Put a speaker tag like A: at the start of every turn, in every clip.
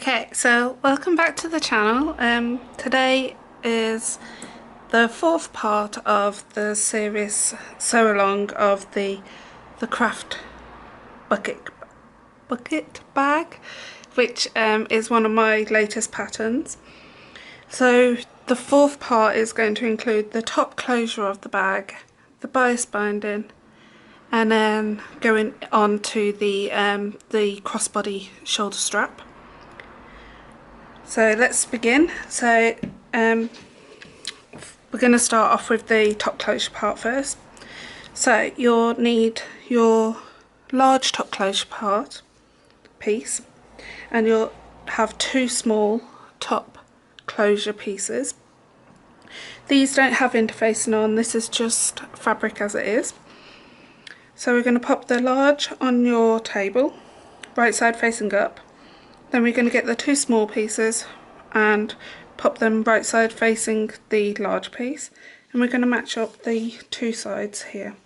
A: Okay, so welcome back to the channel. Today is the fourth part of the series sew along of the craft bucket bag, which is one of my latest patterns. So the fourth part is going to include the top closure of the bag, the bias binding, and then going on to the crossbody shoulder strap. So let's begin. So we're going to start off with the top closure part first. So you'll need your large top closure part piece, and you'll have two small top closure pieces. These don't have interfacing on, this is just fabric as it is. So we're going to pop the large on your table, right side facing up. Then we're going to get the two small pieces and pop them right side facing the large piece, and we're going to match up the two sides here.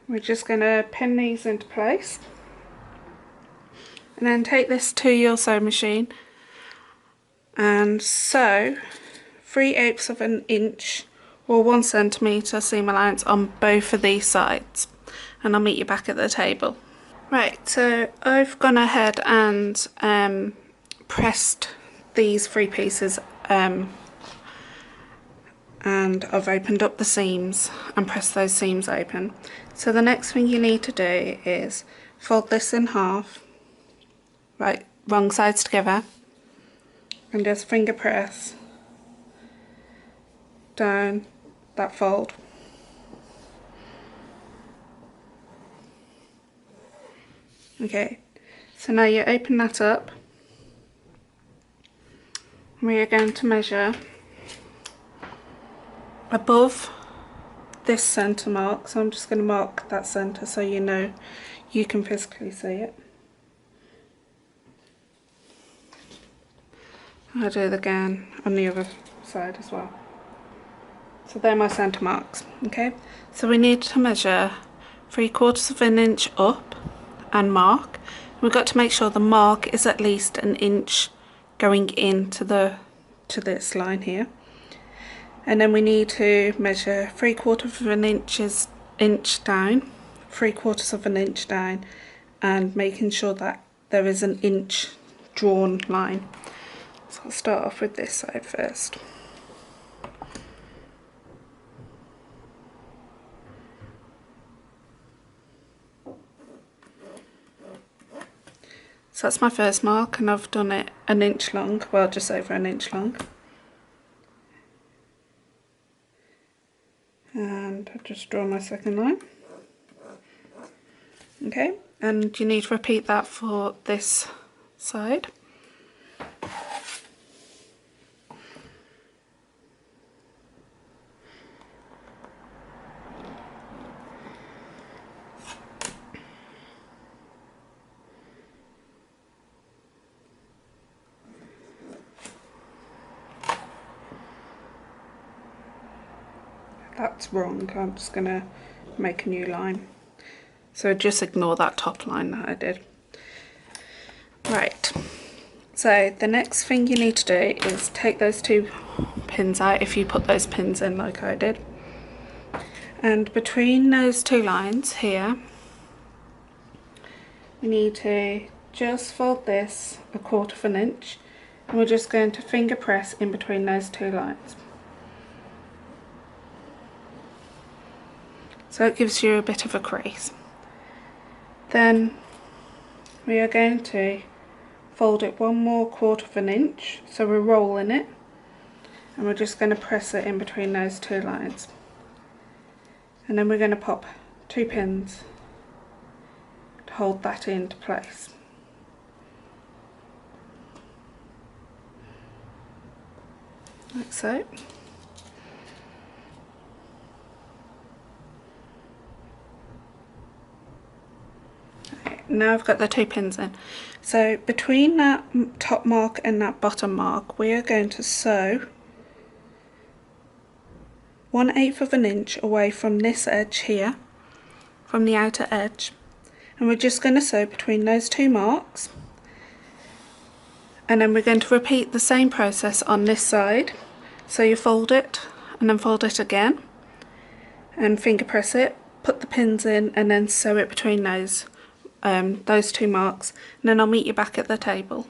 A: We're just going to pin these into place and then take this to your sewing machine and sew 3/8 of an inch or 1 centimetre seam allowance on both of these sides, and I'll meet you back at the table. Right, so I've gone ahead and pressed these three pieces and I've opened up the seams and pressed those seams open. So the next thing you need to do is fold this in half, right, wrong sides together, and just finger press down that fold. Okay, so now you open that up. We are going to measure above this centre mark, so I'm just going to mark that centre so you know you can physically see it. I'll do it again on the other side as well. So they're my centre marks. Okay, so we need to measure 3/4 of an inch up and mark. We've got to make sure the mark is at least an inch going into this line here, and then we need to measure 3/4 of an inch down, 3/4 of an inch down, and making sure that there is an inch drawn line. So I'll start off with this side first. So that's my first mark, and I've done it an inch long, well, just over an inch long. And I've just drawn my second line. Okay, and you need to repeat that for this side. That's wrong, I'm just going to make a new line. So just ignore that top line that I did. Right, so the next thing you need to do is take those two pins out, if you put those pins in like I did. And between those two lines here, we need to just fold this 1/4 of an inch, and we're just going to finger press in between those two lines. So it gives you a bit of a crease. Then we are going to fold it one more 1/4 of an inch, so we're rolling it, and we're just going to press it in between those two lines. And then we're going to pop two pins to hold that into place. Like so. Now I've got the two pins in. So between that top mark and that bottom mark, we are going to sew 1/8 of an inch away from this edge here, from the outer edge, and we're just going to sew between those 2 marks, and then we're going to repeat the same process on this side. So you fold it and then fold it again and finger press it, put the pins in, and then sew it between those 2 marks, and then I'll meet you back at the table.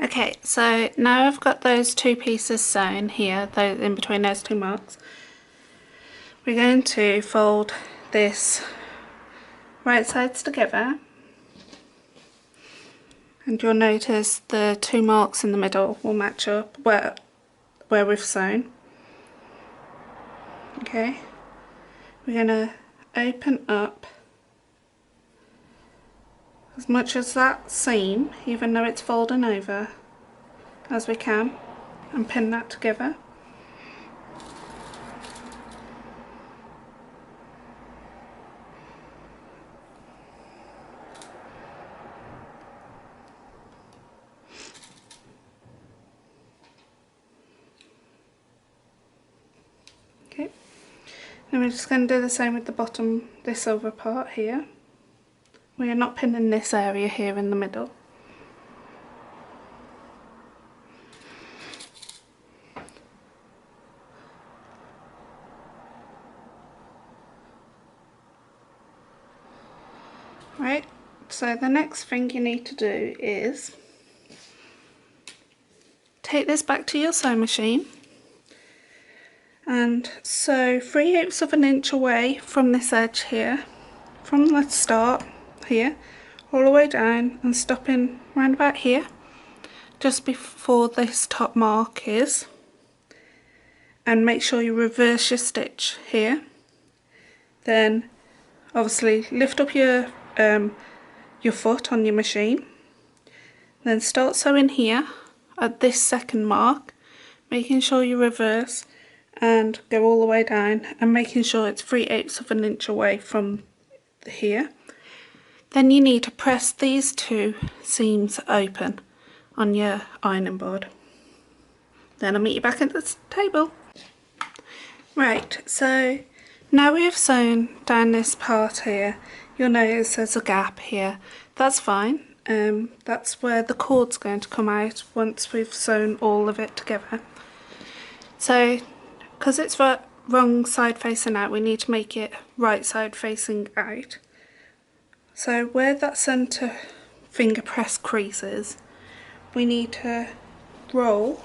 A: Okay, so now I've got those 2 pieces sewn here, in between those 2 marks. We're going to fold this right sides together, and you'll notice the 2 marks in the middle will match up where we've sewn. Okay, we're going to open up as much as that seam, even though it's folding over, as we can, and pin that together. Okay, then we're just going to do the same with the bottom, this over part here. We are not pinning this area here in the middle. Right, so the next thing you need to do is take this back to your sewing machine and sew 3/8 of an inch away from this edge here, from the start here, all the way down, and stopping round about here, just before this top mark is, and make sure you reverse your stitch here. Then obviously lift up your foot on your machine, then start sewing here at this second mark, making sure you reverse and go all the way down, and making sure it's 3/8 of an inch away from here. Then you need to press these 2 seams open on your ironing board. Then I'll meet you back at the table. Right, so now we have sewn down this part here, you'll notice there's a gap here. That's fine. That's where the cord's going to come out once we've sewn all of it together. So, because it's wrong side facing out, we need to make it right side facing out. So where that centre finger press crease is, we need to roll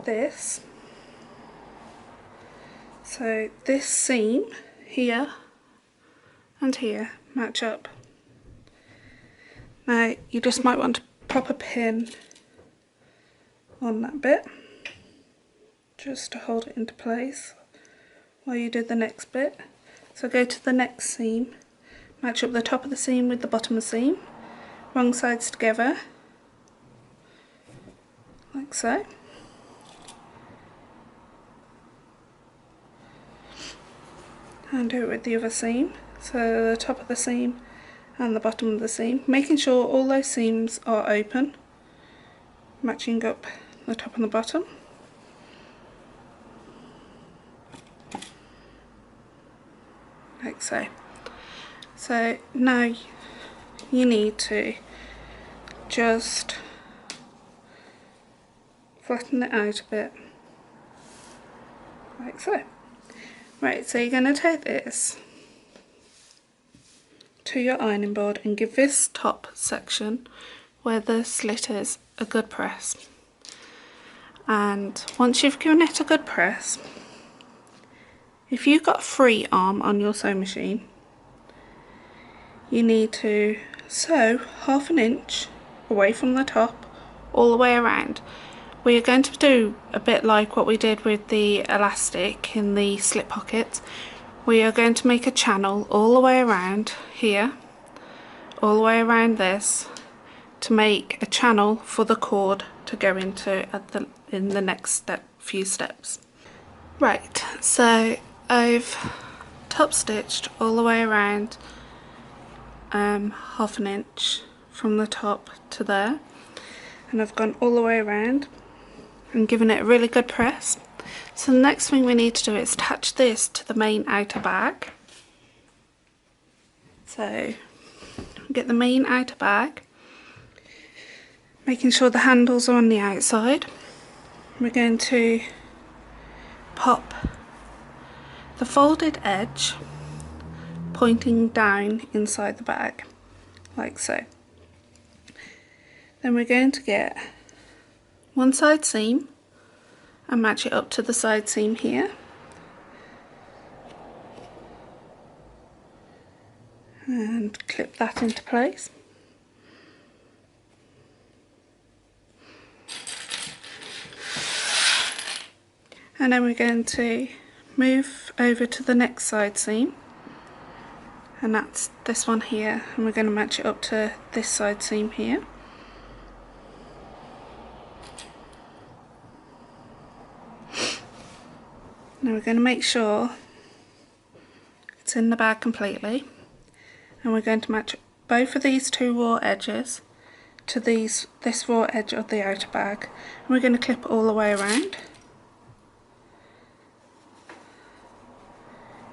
A: this. So this seam here and here match up. Now you just might want to pop a pin on that bit just to hold it into place while you do the next bit. So go to the next seam, match up the top of the seam with the bottom of the seam, wrong sides together, like so. And do it with the other seam, so the top of the seam and the bottom of the seam, making sure all those seams are open, matching up the top and the bottom. Like so. So now you need to just flatten it out a bit, like so. Right, so you're going to take this to your ironing board and give this top section where the slit is a good press. And once you've given it a good press, if you've got a free arm on your sewing machine, you need to sew 1/2 inch away from the top all the way around. We are going to do a bit like what we did with the elastic in the slip pockets. We are going to make a channel all the way around here, all the way around this, to make a channel for the cord to go into in the next few steps. Right, so I've top stitched all the way around 1/2 inch from the top to there, and I've gone all the way around and given it a really good press. So the next thing we need to do is attach this to the main outer bag. So get the main outer bag, making sure the handles are on the outside. We're going to pop the folded edge pointing down inside the bag, like so. Then we're going to get one side seam and match it up to the side seam here. And clip that into place. And then we're going to move over to the next side seam, and that's this one here, and we're going to match it up to this side seam here. Now we're going to make sure it's in the bag completely, and we're going to match both of these two raw edges to this raw edge of the outer bag, and we're going to clip it all the way around.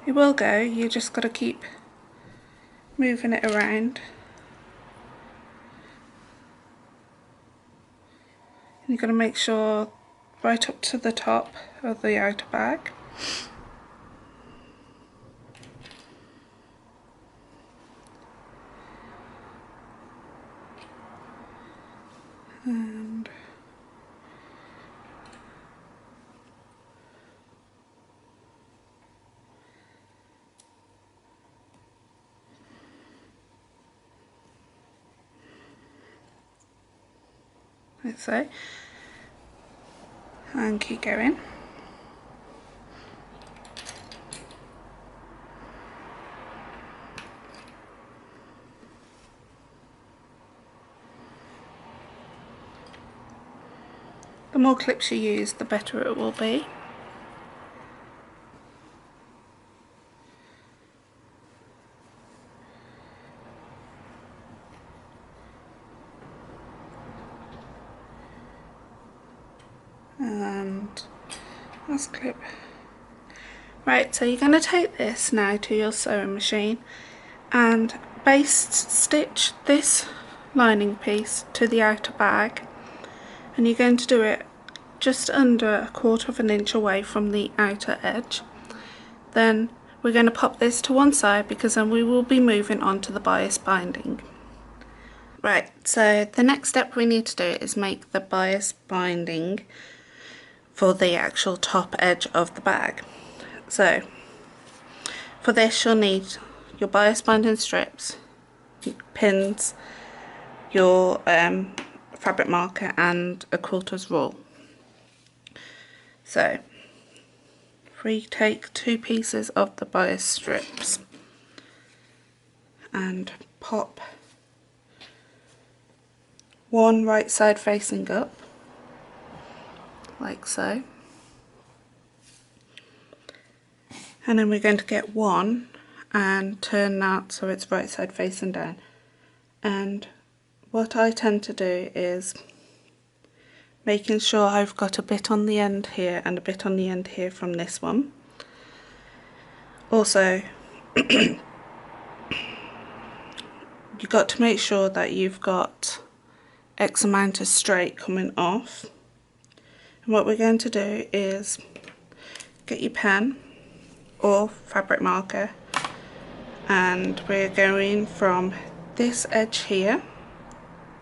A: It will go, you just got to keep moving it around. And you've got to make sure right up to the top of the outer bag. And like so, and keep going. The more clips you use, the better it will be. And last clip. Right, so you're going to take this now to your sewing machine and baste stitch this lining piece to the outer bag, and you're going to do it just under 1/4 of an inch away from the outer edge. Then we're going to pop this to one side, because then we will be moving on to the bias binding. Right, so the next step we need to do is make the bias binding for the actual top edge of the bag. So for this you'll need your bias binding strips, pins, your fabric marker and a quilter's rule. So if we take 2 pieces of the bias strips and pop one right side facing up, like so, and then we're going to get one and turn that so it's right side facing down. And what I tend to do is making sure I've got a bit on the end here and a bit on the end here from this one. Also you've got to make sure that you've got X amount of straight coming off. And what we're going to do is get your pen or fabric marker, and we're going from this edge here,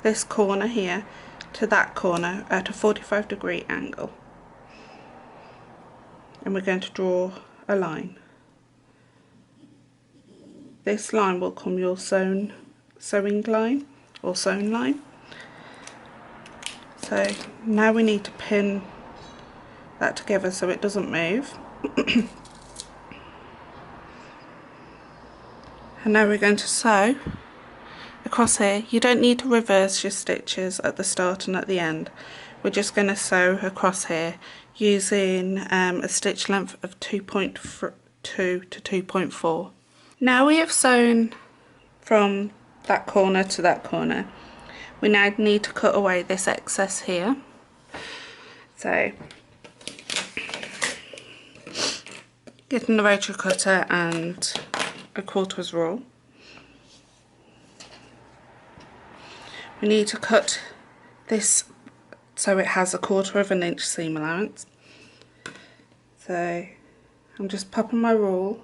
A: this corner here, to that corner at a 45-degree angle, and we're going to draw a line. This line will come your sewing line or sewn line. So now we need to pin that together so it doesn't move. And now we're going to sew across here. You don't need to reverse your stitches at the start and at the end. We're just going to sew across here using a stitch length of 2.2 to 2.4. Now we have sewn from that corner to that corner. We now need to cut away this excess here. So getting the rotary cutter and a quilter's rule, we need to cut this so it has 1/4 of an inch seam allowance. So I'm just popping my rule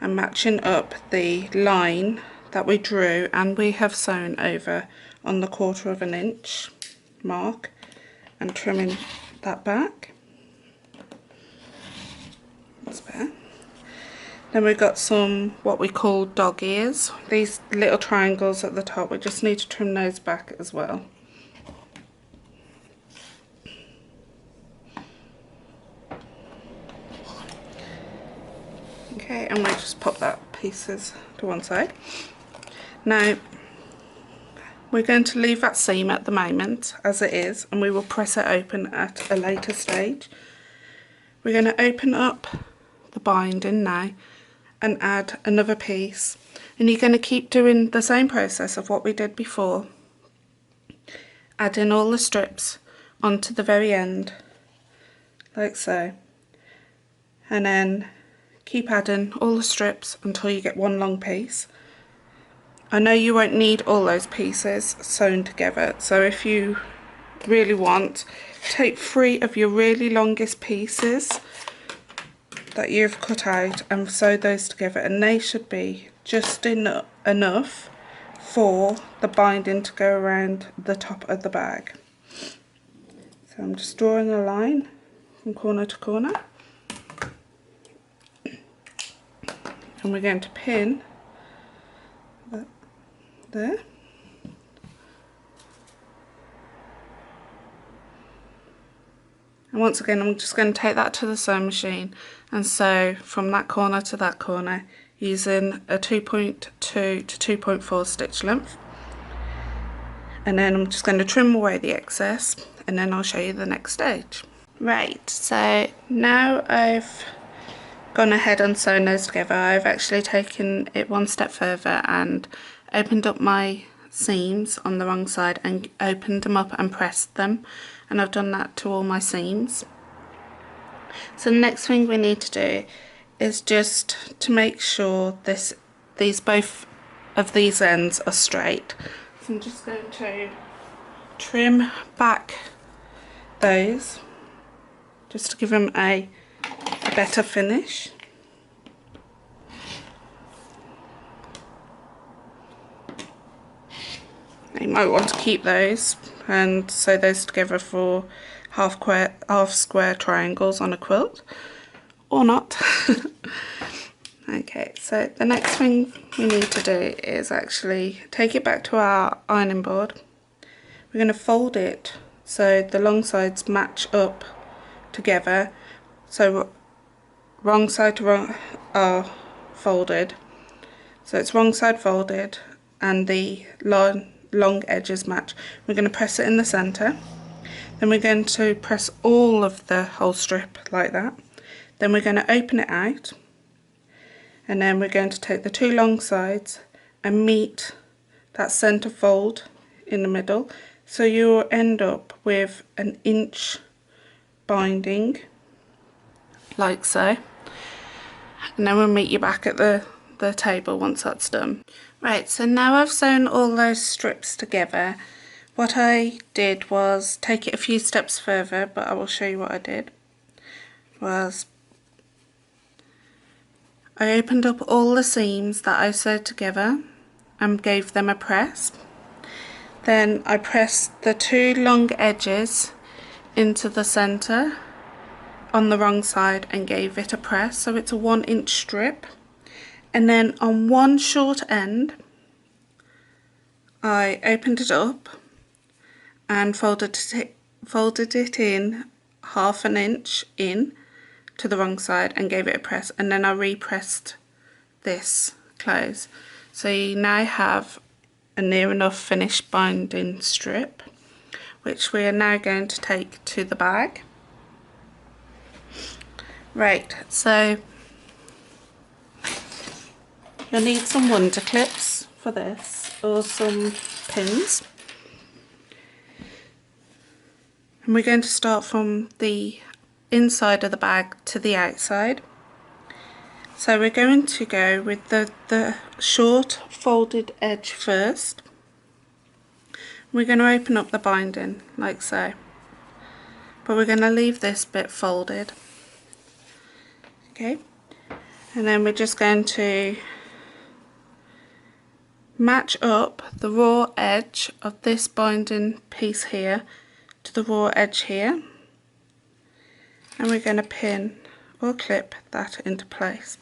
A: and matching up the line that we drew and we have sewn over on the 1/4 of an inch mark and trimming that back. That's better. Then we've got some what we call dog ears. These little triangles at the top, we just need to trim those back as well. Okay, and we just pop that pieces to one side. Now we're going to leave that seam at the moment as it is, and we will press it open at a later stage. We're going to open up the binding now and add another piece, and you're going to keep doing the same process of what we did before, adding all the strips onto the very end like so, and then keep adding all the strips until you get one long piece. I know you won't need all those pieces sewn together, so if you really want, take 3 of your really longest pieces that you've cut out and sew those together, and they should be just enough for the binding to go around the top of the bag. So I'm just drawing a line from corner to corner, and we're going to pin that there. And once again, I'm just going to take that to the sewing machine and sew from that corner to that corner using a 2.2 to 2.4 stitch length. And then I'm just going to trim away the excess, and then I'll show you the next stage. Right, so now I've gone ahead and sewn those together, I've actually taken it one step further and opened up my seams on the wrong side and opened them up and pressed them, and I've done that to all my seams. So the next thing we need to do is just to make sure both of these ends are straight. So I'm just going to trim back those just to give them a better finish. You might want to keep those and sew those together for half square triangles on a quilt, or not. Okay, so the next thing we need to do is actually take it back to our ironing board. We're going to fold it so the long sides match up together, so wrong side to wrong are folded, so it's wrong side folded and the long edges match. We're going to press it in the center, then we're going to press all of the whole strip like that, then we're going to open it out, and then we're going to take the 2 long sides and meet that center fold in the middle, so you'll end up with an inch binding like so, and then we'll meet you back at the table once that's done. Right, so now I've sewn all those strips together, what I did was take it a few steps further, but I will show you what I did. Was I opened up all the seams that I sewed together and gave them a press. Then I pressed the 2 long edges into the center on the wrong side and gave it a press, so it's a 1 inch strip. And then on one short end I opened it up and folded it in 1/2 inch in to the wrong side and gave it a press, and then I repressed this close. So you now have a near enough finished binding strip, which we are now going to take to the bag. Right, so you'll need some wonder clips for this, or some pins. And we're going to start from the inside of the bag to the outside. So we're going to go with the short folded edge first. we're going to open up the binding like so, but we're going to leave this bit folded. Okay, and then we're just going to match up the raw edge of this binding piece here to the raw edge here, and we're going to pin or clip that into place,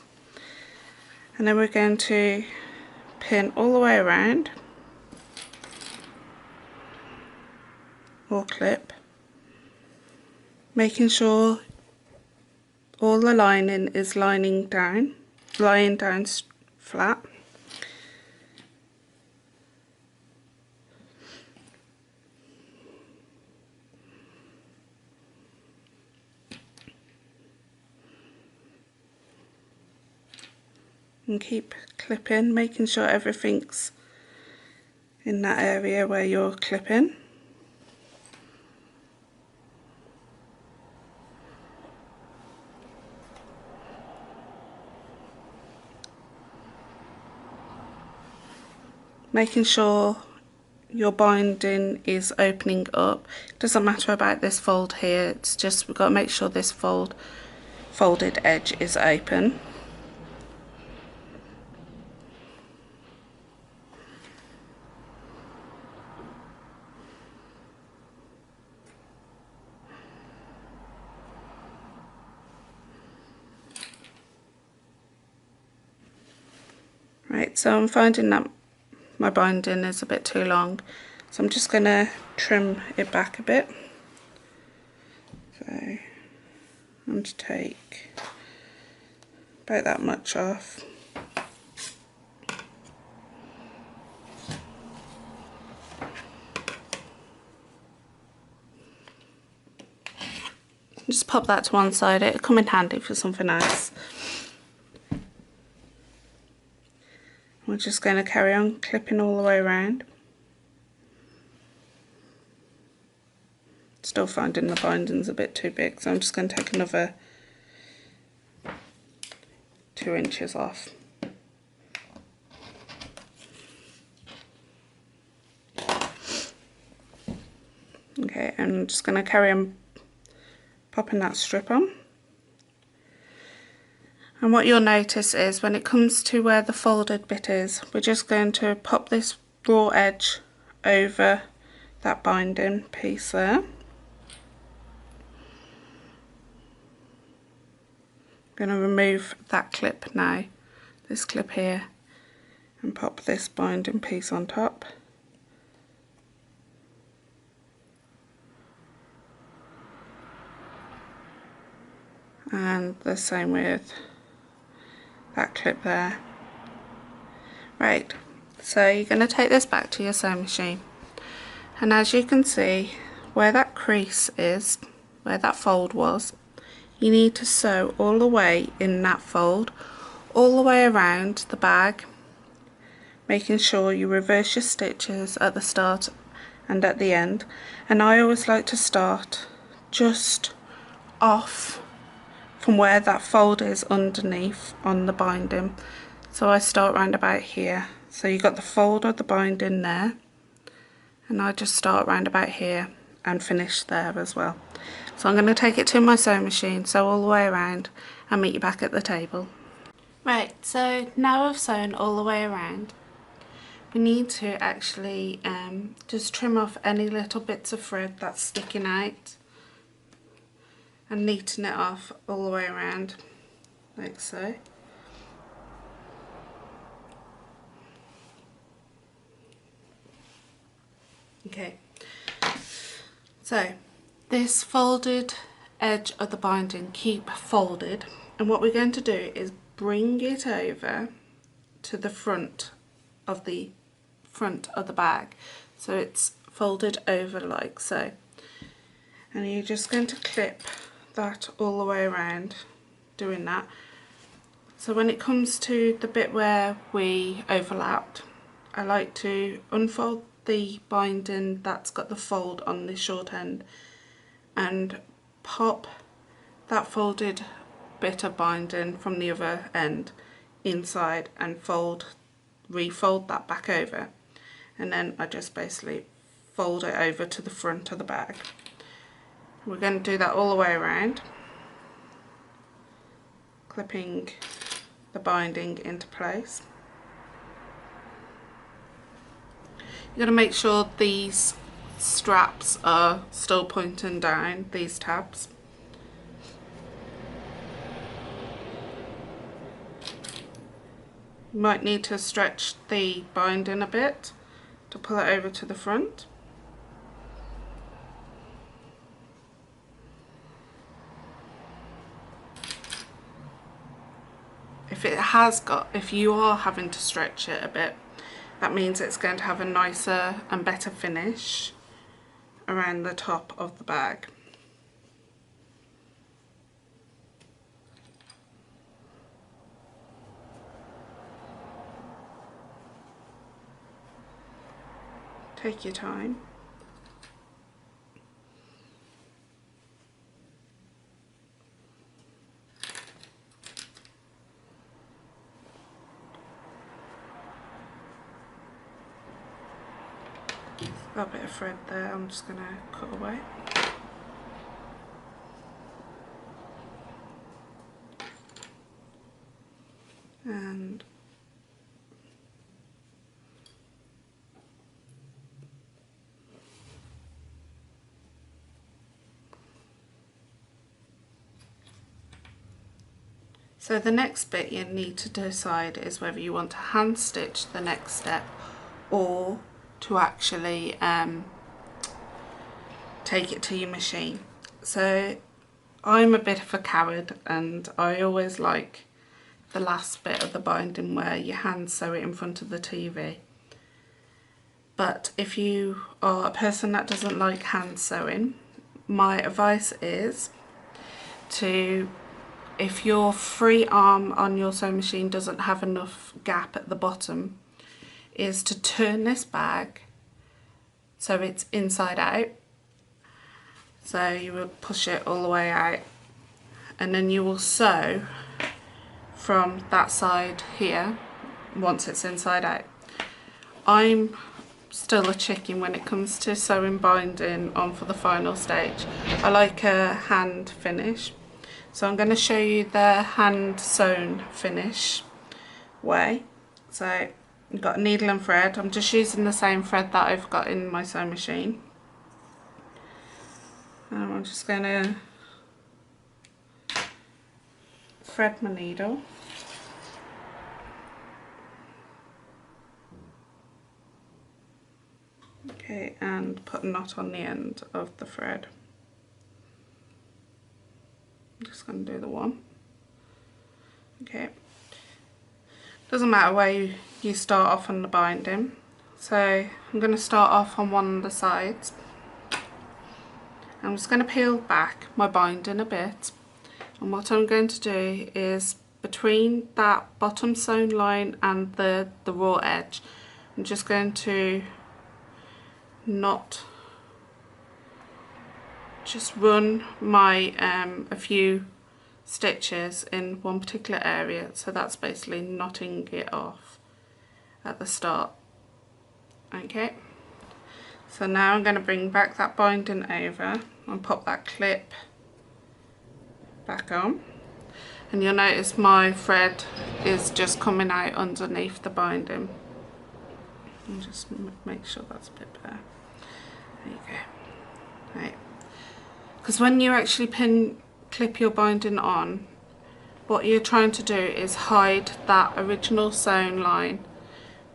A: and then we're going to pin all the way around or clip, making sure all the lining is lying down flat. And keep clipping, making sure everything's in that area where you're clipping. Making sure your binding is opening up. It doesn't matter about this fold here, it's just we've got to make sure this folded edge is open. Right, so I'm finding that my binding is a bit too long, so I'm just going to trim it back a bit. So I'm going to take about that much off. Just pop that to one side, it'll come in handy for something else. We're just going to carry on clipping all the way around. Still finding the binding's a bit too big, so I'm just going to take another 2 inches off. Okay, and I'm just going to carry on popping that strip on. And what you'll notice is when it comes to where the folded bit is, we're just going to pop this raw edge over that binding piece there. I'm going to remove that clip now, this clip here, and pop this binding piece on top. And the same with that clip there. Right, so you're going to take this back to your sewing machine, and as you can see where that crease is, where that fold was, you need to sew all the way in that fold, all the way around the bag, making sure you reverse your stitches at the start and at the end. And I always like to start just off from where that fold is underneath on the binding, so I start round about here. So you got the fold of the binding there, and I just start round about here and finish there as well. So I'm going to take it to my sewing machine, sew all the way around, and meet you back at the table. Right, so now I've sewn all the way around, we need to actually just trim off any little bits of thread that's sticking out, and neaten it off all the way around like so. Okay, so this folded edge of the binding keep folded, and what we're going to do is bring it over to the front of the bag, so it's folded over like so, and you're just going to clip that all the way around doing that. So when it comes to the bit where we overlapped, I like to unfold the binding that's got the fold on the short end and pop that folded bit of binding from the other end inside and refold that back over, and then I just basically fold it over to the front of the bag. We're going to do that all the way around, clipping the binding into place. You've got to make sure these straps are still pointing down, these tabs. You might need to stretch the binding a bit to pull it over to the front. If you are having to stretch it a bit, that means it's going to have a nicer and better finish around the top of the bag. Take your time. Got a bit of thread there, I'm just going to cut away. And so the next bit you need to decide is whether you want to hand stitch the next step or to actually take it to your machine. So I'm a bit of a coward and I always like the last bit of the binding where you hand sew it in front of the TV. But if you are a person that doesn't like hand sewing, my advice is to, if your free arm on your sewing machine doesn't have enough gap at the bottom, is to turn this bag so it's inside out. So you will push it all the way out and then you will sew from that side here once it's inside out. I'm still a chicken when it comes to sewing binding on for the final stage. I like a hand finish, so I'm going to show you the hand sewn finish way. So I've got a needle and thread. I'm just using the same thread that I've got in my sewing machine. And I'm just going to thread my needle. Okay, and put a knot on the end of the thread. I'm just going to do the one. Okay. Doesn't matter where you start off on the binding. So I'm going to start off on one of the sides. I'm just going to peel back my binding a bit. And what I'm going to do is between that bottom sewn line and the raw edge, I'm just going to just run my a few stitches in one particular area, so that's basically knotting it off at the start. Okay, so now I'm going to bring back that binding over and pop that clip back on, and you'll notice my thread is just coming out underneath the binding. And just make sure that's a bit better. There you go. Right, because when you actually clip your binding on, what you're trying to do is hide that original sewn line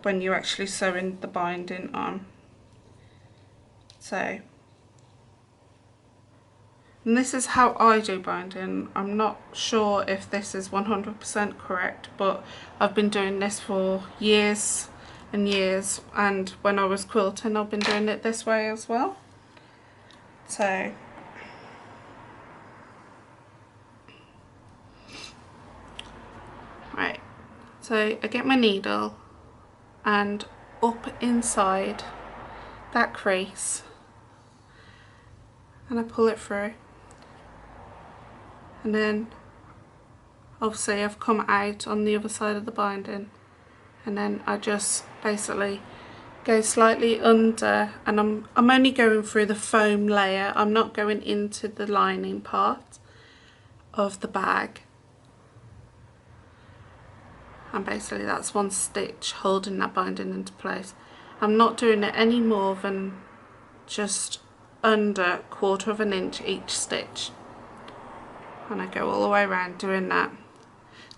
A: when you're actually sewing the binding on. So, and this is how I do binding. I'm not sure if this is 100% correct, but I've been doing this for years and years, and when I was quilting I've been doing it this way as well. So right, so I get my needle and up inside that crease and I pull it through, and then obviously I've come out on the other side of the binding, and then I just basically go slightly under, and I'm only going through the foam layer. I'm not going into the lining part of the bag. And basically that's one stitch holding that binding into place. I'm not doing it any more than just under 1/4 of an inch each stitch, and I go all the way around doing that.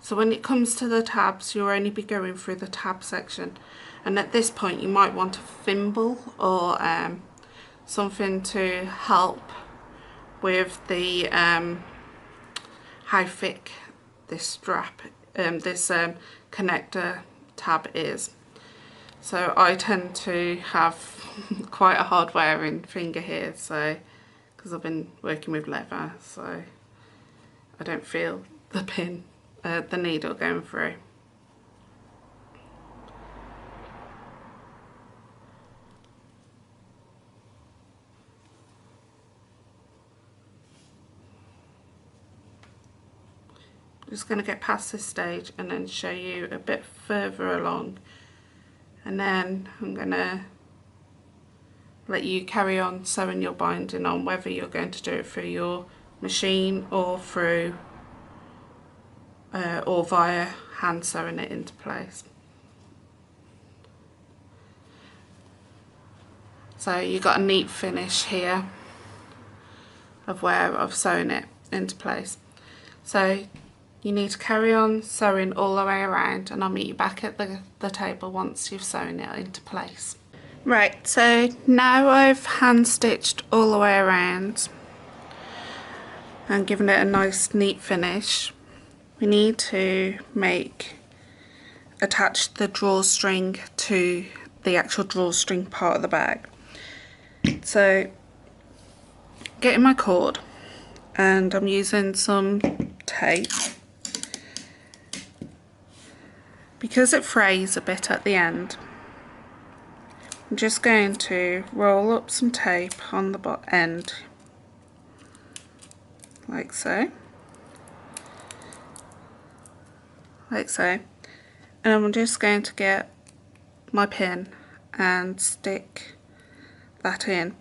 A: So when it comes to the tabs, you'll only be going through the tab section, and at this point you might want a thimble or something to help with the how thick this strap, this connector tab is. So I tend to have quite a hard wearing finger here, so because I've been working with leather, so I don't feel the pin, the needle going through. I'm just going to get past this stage and then show you a bit further along, and then I'm going to let you carry on sewing your binding on, whether you're going to do it through your machine or through or via hand sewing it into place. So you got a neat finish here of where I've sewn it into place. So you need to carry on sewing all the way around, and I'll meet you back at the table once you've sewn it into place. Right, so now I've hand stitched all the way around and given it a nice neat finish. We need to attach the drawstring to the actual drawstring part of the bag. So getting my cord, and I'm using some tape. Because it frays a bit at the end, I'm just going to roll up some tape on the end, like so. Like so. And I'm just going to get my pin and stick that in.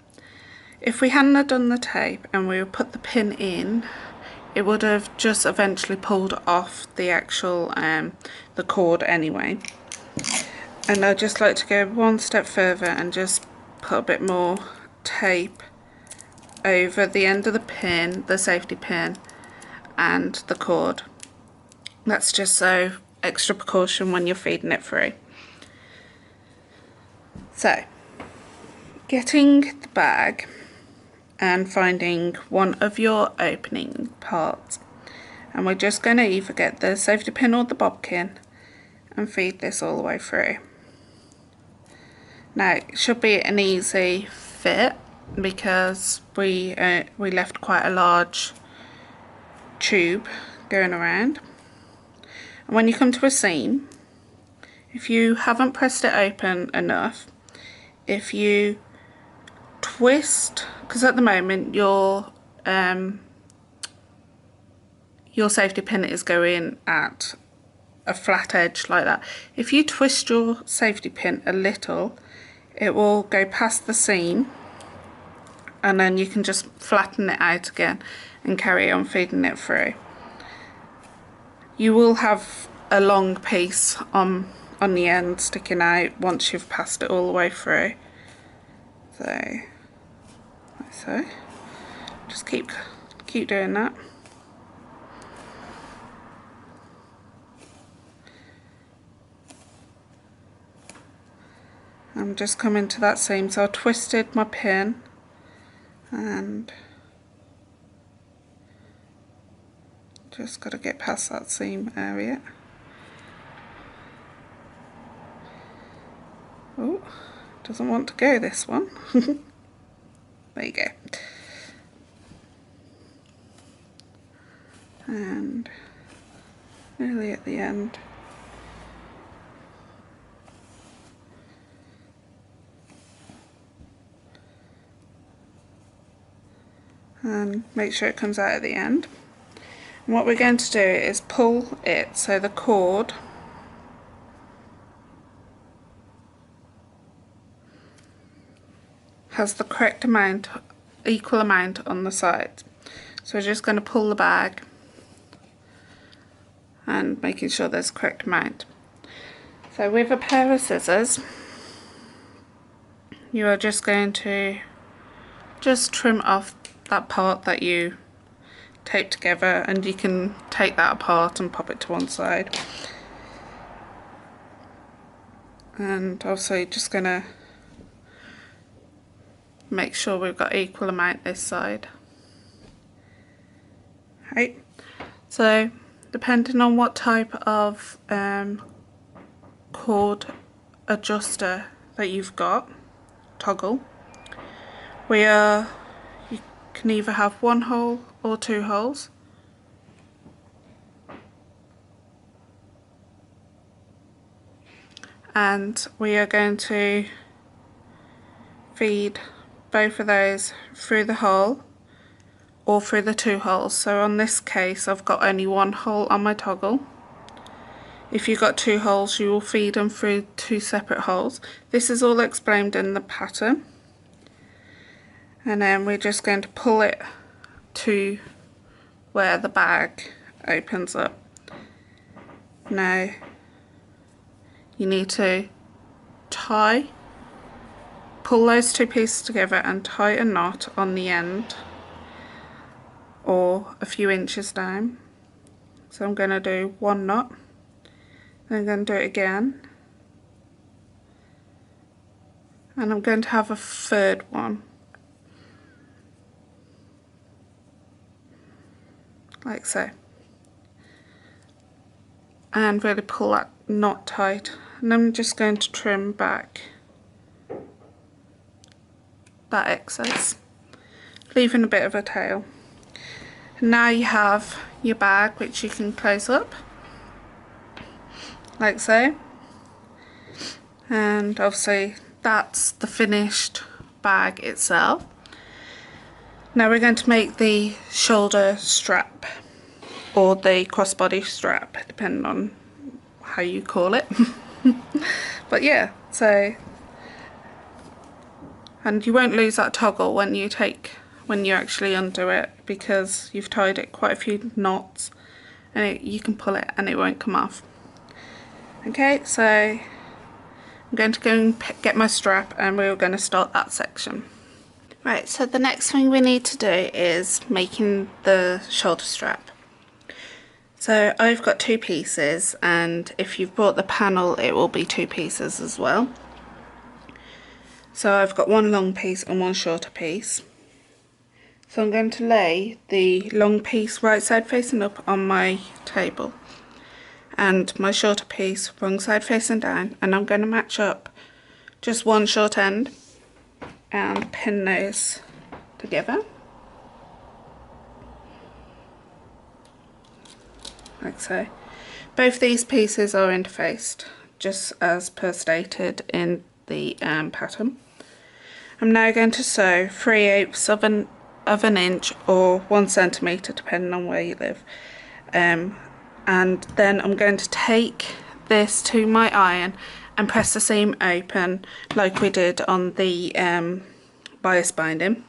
A: If we hadn't have done the tape and we would put the pin in, it would have just eventually pulled off the actual the cord anyway. And I'd just like to go one step further and just put a bit more tape over the end of the pin, the safety pin, and the cord. That's just so extra precaution when you're feeding it through. So getting the bag and finding one of your opening parts, and we're just going to either get the safety pin or the bobbin and feed this all the way through. Now it should be an easy fit because we left quite a large tube going around, and when you come to a seam, if you haven't pressed it open enough, if you twist, because at the moment your safety pin is going at a flat edge like that. If you twist your safety pin a little, it will go past the seam, and then you can just flatten it out again and carry on feeding it through. You will have a long piece on the end sticking out once you've passed it all the way through. So, like so. Just keep doing that. I'm just coming to that seam, so I twisted my pin and just got to get past that seam area. Oh, doesn't want to go, this one. There you go. And nearly at the end. And make sure it comes out at the end. And what we're going to do is pull it so the cord has the correct amount, equal amount on the sides. So we're just going to pull the bag and making sure there's the correct amount. So with a pair of scissors, you are just going to just trim off that part that you taped together, and you can take that apart and pop it to one side. And also just going to make sure we've got equal amount this side. Right, so depending on what type of cord adjuster that you've got, toggle, you can either have one hole or two holes. And we are going to feed both of those through the hole or through the two holes. So on this case I've got only one hole on my toggle. If you've got two holes, you will feed them through two separate holes. This is all explained in the pattern. And then we're just going to pull it to where the bag opens up. Now you need to pull those two pieces together and tie a knot on the end or a few inches down. So I'm going to do one knot, then I'm going to do it again, and I'm going to have a third one, like so, and really pull that knot tight. And I'm just going to trim back that excess, leaving a bit of a tail. And now you have your bag, which you can close up like so, and obviously that's the finished bag itself. Now we're going to make the shoulder strap or the crossbody strap, depending on how you call it. But yeah, so, and you won't lose that toggle when you actually undo it, because you've tied it quite a few knots, and you can pull it and it won't come off. Okay, so I'm going to go and get my strap, and we're going to start that section. Right, so the next thing we need to do is making the shoulder strap. So I've got two pieces, and if you've bought the panel it will be two pieces as well. So I've got one long piece and one shorter piece. So I'm going to lay the long piece right side facing up on my table, and my shorter piece wrong side facing down, and I'm going to match up just one short end and pin those together like so. Both these pieces are interfaced, just as per stated in the pattern. I'm now going to sew 3/8 of an inch or 1 centimetre, depending on where you live, and then I'm going to take this to my iron and press the seam open like we did on the bias binding.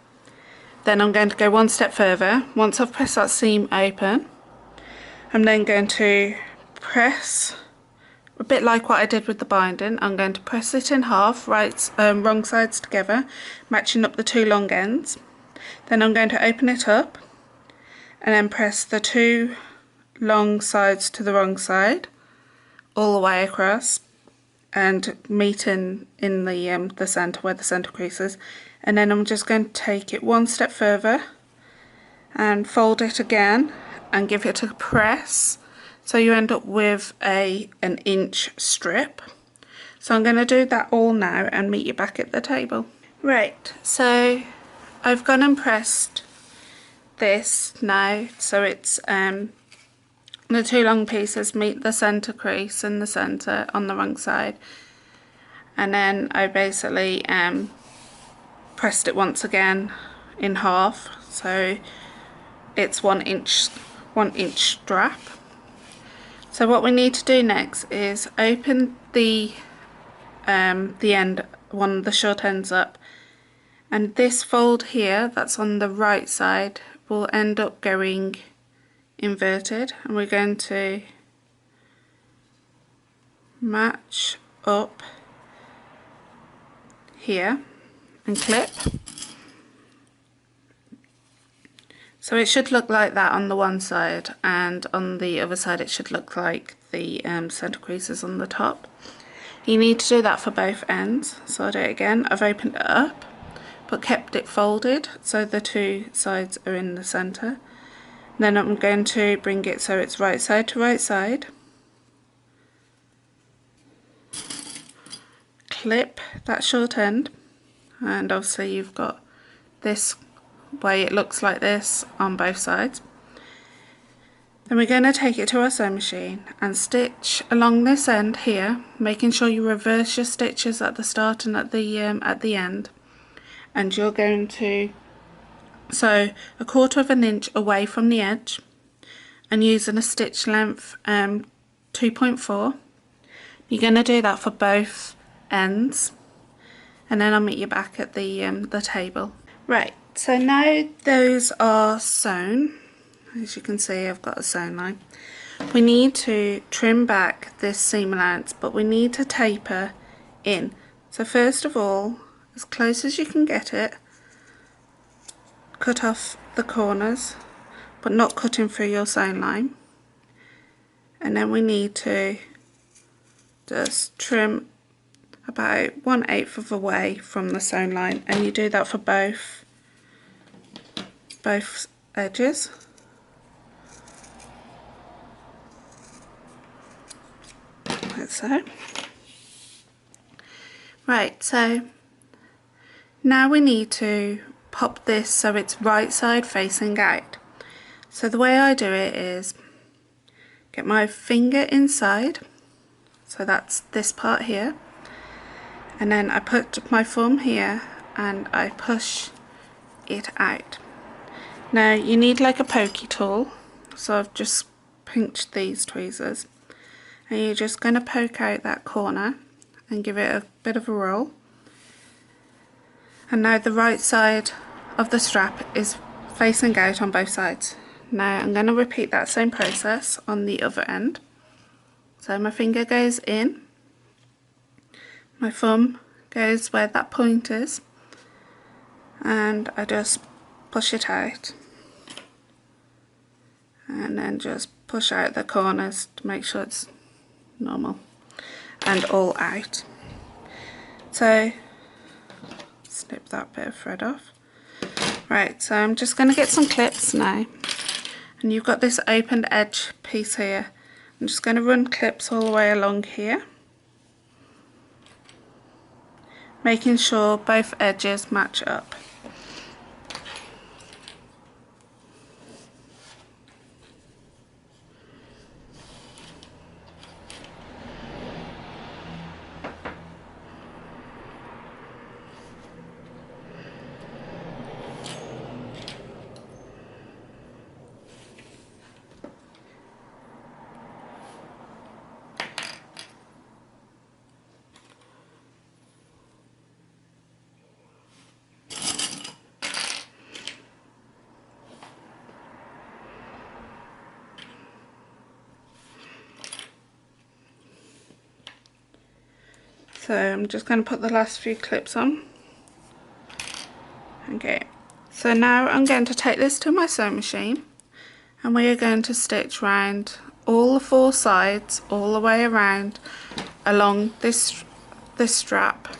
A: Then I'm going to go one step further. Once I've pressed that seam open, I'm then going to press, a bit like what I did with the binding, I'm going to press it in half, wrong sides together, matching up the two long ends. Then I'm going to open it up and then press the two long sides to the wrong side all the way across, and meet in the centre where the centre crease is. And then I'm just going to take it one step further and fold it again and give it a press, so you end up with an inch strip. So I'm going to do that all now and meet you back at the table. Right, so I've gone and pressed this now, so it's the two long pieces meet the centre crease in the centre on the wrong side, and then I basically pressed it once again in half, so it's 1 inch strap. So what we need to do next is open the end, one of the short ends up, and this fold here that's on the right side will end up going inverted, and we're going to match up here and clip. So it should look like that on the one side, and on the other side it should look like the centre creases on the top. You need to do that for both ends. So I'll do it again. I've opened it up but kept it folded so the two sides are in the centre. Then I'm going to bring it so it's right side to right side. Clip that short end, and obviously you've got this way, it looks like this on both sides. Then we're going to take it to our sewing machine and stitch along this end here, making sure you reverse your stitches at the start and at the end. And you're going to sew 1/4 inch away from the edge and using a stitch length 2.4. You're going to do that for both ends, and then I'll meet you back at the table. Right, so now those are sewn. As you can see, I've got a sewn line. We need to trim back this seam allowance, but we need to taper in. So first of all, as close as you can get it, cut off the corners, but not cutting through your sewn line. And then we need to just trim about 1/8 of the way from the sewn line, and you do that for both edges. Like so. Right, so now we need to pop this so it's right side facing out. So the way I do it is get my finger inside, so that's this part here, and then I put my thumb here and I push it out. Now you need like a pokey tool, so I've just pinched these tweezers, and you're just going to poke out that corner and give it a bit of a roll. And now the right side of the strap is facing out on both sides. Now I'm going to repeat that same process on the other end. So my finger goes in, my thumb goes where that point is, and I just push it out, and then just push out the corners to make sure it's normal and all out. So snip that bit of thread off. Right, so I'm just going to get some clips now, and you've got this open edge piece here. I'm just going to run clips all the way along here, making sure both edges match up. So I'm just going to put the last few clips on. Okay, so now I'm going to take this to my sewing machine, and we are going to stitch round all the 4 sides all the way around along this strap,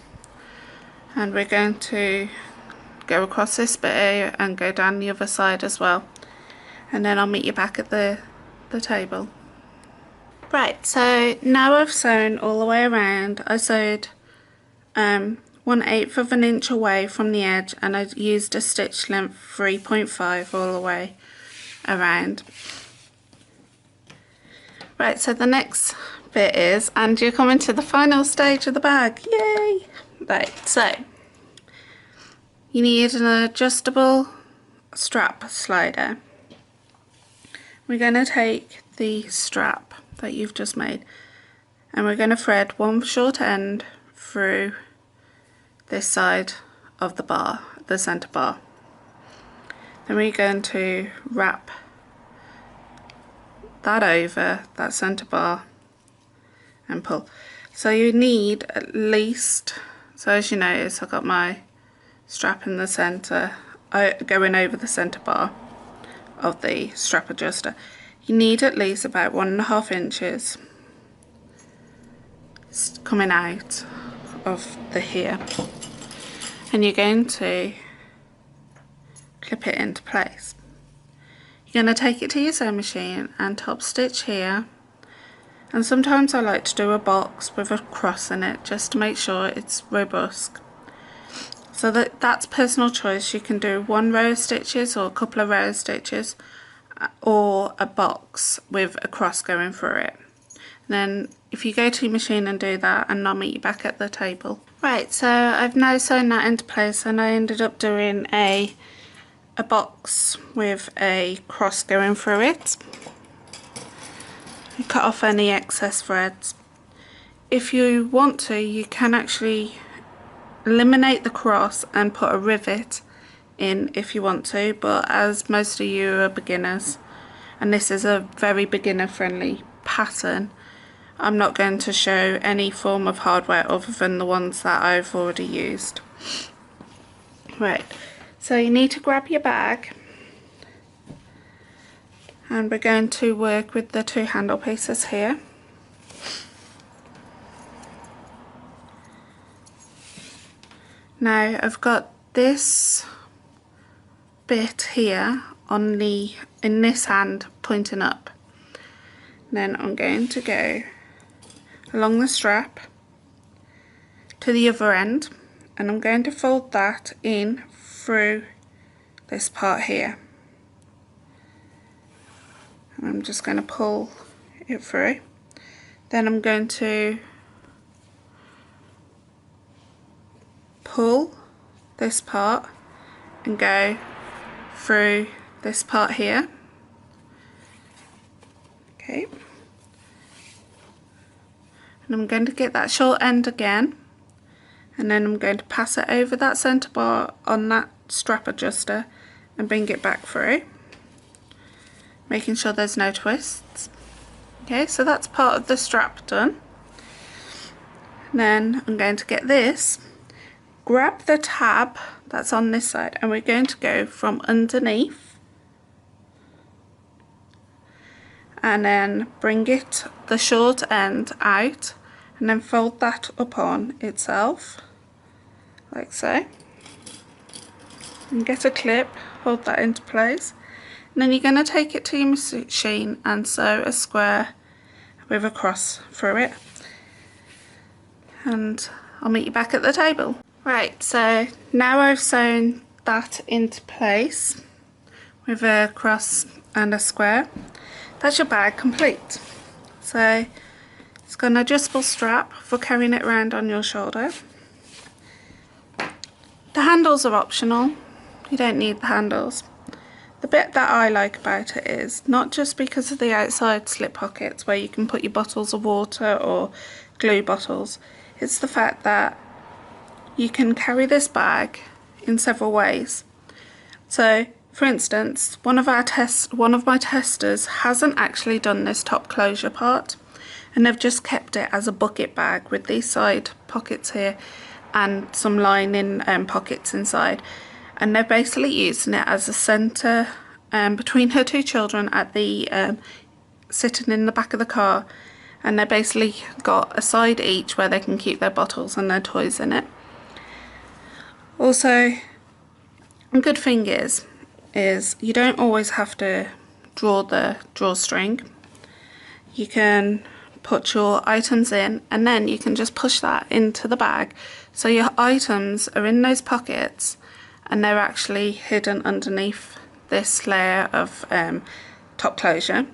A: and we're going to go across this bit here and go down the other side as well, and then I'll meet you back at the table. Right, so now I've sewn all the way around. I sewed 1/8 of an inch away from the edge, and I used a stitch length 3.5 all the way around. Right, so the next bit is, and you're coming to the final stage of the bag, yay! Right, so you need an adjustable strap slider. We're going to take the strap that you've just made, and we're going to thread one short end through this side of the bar, the centre bar. Then we're going to wrap that over that centre bar and pull. So you need at least, so as you notice, I've got my strap in the centre going over the centre bar of the strap adjuster. You need at least about 1.5 inches coming out of the here, and you're going to clip it into place. You're going to take it to your sewing machine and top stitch here, and sometimes I like to do a box with a cross in it just to make sure it's robust. So that's personal choice. You can do 1 row of stitches or a couple of row of stitches, or a box with a cross going through it. And then if you go to your machine and do that, and I'll meet you back at the table. Right, so I've now sewn that into place, and I ended up doing a box with a cross going through it. You cut off any excess threads. If you want to, you can actually eliminate the cross and put a rivet in if you want to, but as most of you are beginners, and this is a very beginner friendly pattern, I'm not going to show any form of hardware other than the ones that I've already used. Right, so you need to grab your bag, and we're going to work with the 2 handle pieces here. Now I've got this bit here on in this hand pointing up. Then I'm going to go along the strap to the other end, and I'm going to fold that in through this part here. And I'm just going to pull it through. Then I'm going to pull this part and go through this part here. Okay, and I'm going to get that short end again, and then I'm going to pass it over that centre bar on that strap adjuster and bring it back through, making sure there's no twists. Okay, so that's part of the strap done. And then I'm going to get this, grab the tab that's on this side, and we're going to go from underneath and then bring it, the short end, out, and then fold that upon itself like so, and get a clip, hold that into place, and then you're going to take it to your machine and sew a square with a cross through it, and I'll meet you back at the table. Right, so now I've sewn that into place with a cross and a square. That's your bag complete. So it's got an adjustable strap for carrying it around on your shoulder. The handles are optional, you don't need the handles. The bit that I like about it is not just because of the outside slip pockets where you can put your bottles of water or glue bottles, it's the fact that you can carry this bag in several ways. So for instance, one of my testers hasn't actually done this top closure part, and they've just kept it as a bucket bag with these side pockets here and some lining pockets inside, and they're basically using it as a centre between her 2 children at the sitting in the back of the car, and they basically got a side each where they can keep their bottles and their toys in it. Also, a good thing is you don't always have to draw the drawstring. You can put your items in, and then you can just push that into the bag, so your items are in those pockets and they're actually hidden underneath this layer of top closure.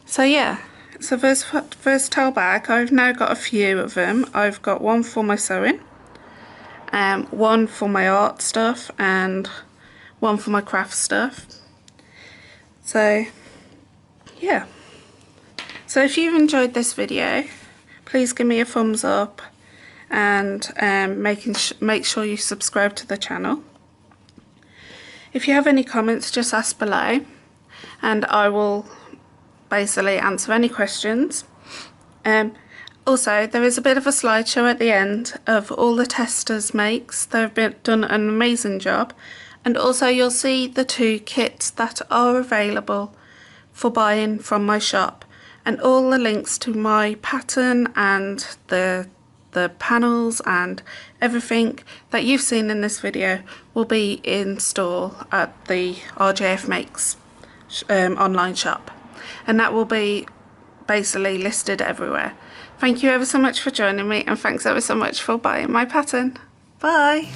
A: So yeah, it's a versatile bag. I've now got a few of them. I've got one for my sewing, one for my art stuff, and one for my craft stuff. So yeah, so if you've enjoyed this video, please give me a thumbs up and make sure you subscribe to the channel. If you have any comments, just ask below and I will basically answer any questions. Also, there is a bit of a slideshow at the end of all the testers' makes. They've done an amazing job, and also you'll see the 2 kits that are available for buying from my shop, and all the links to my pattern and the panels and everything that you've seen in this video will be in store at the RJF Makes online shop, and that will be basically listed everywhere. Thank you ever so much for joining me, and thanks ever so much for buying my pattern. Bye!